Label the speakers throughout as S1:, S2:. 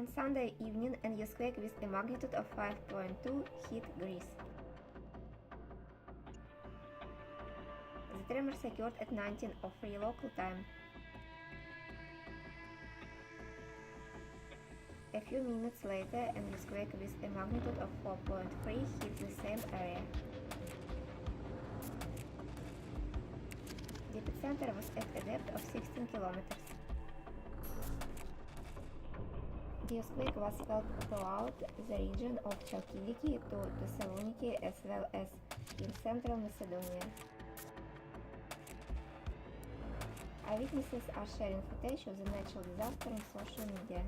S1: On Sunday evening, an earthquake with a magnitude of 5.2 hit Greece. The tremors occurred at 19:03 local time. A few minutes later, an earthquake with a magnitude of 4.3 hit the same area. The epicenter was at a depth of 16 kilometers. The earthquake was felt throughout the region of Chalkidiki to Thessaloniki as well as in central Macedonia. Eyewitnesses are sharing footage of the natural disaster on social media.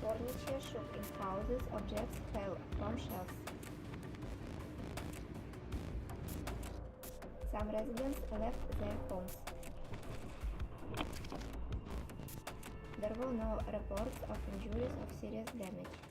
S1: Furniture shook in houses, objects fell from shelves. Some residents left their homes. There were no reports of injuries or serious damage.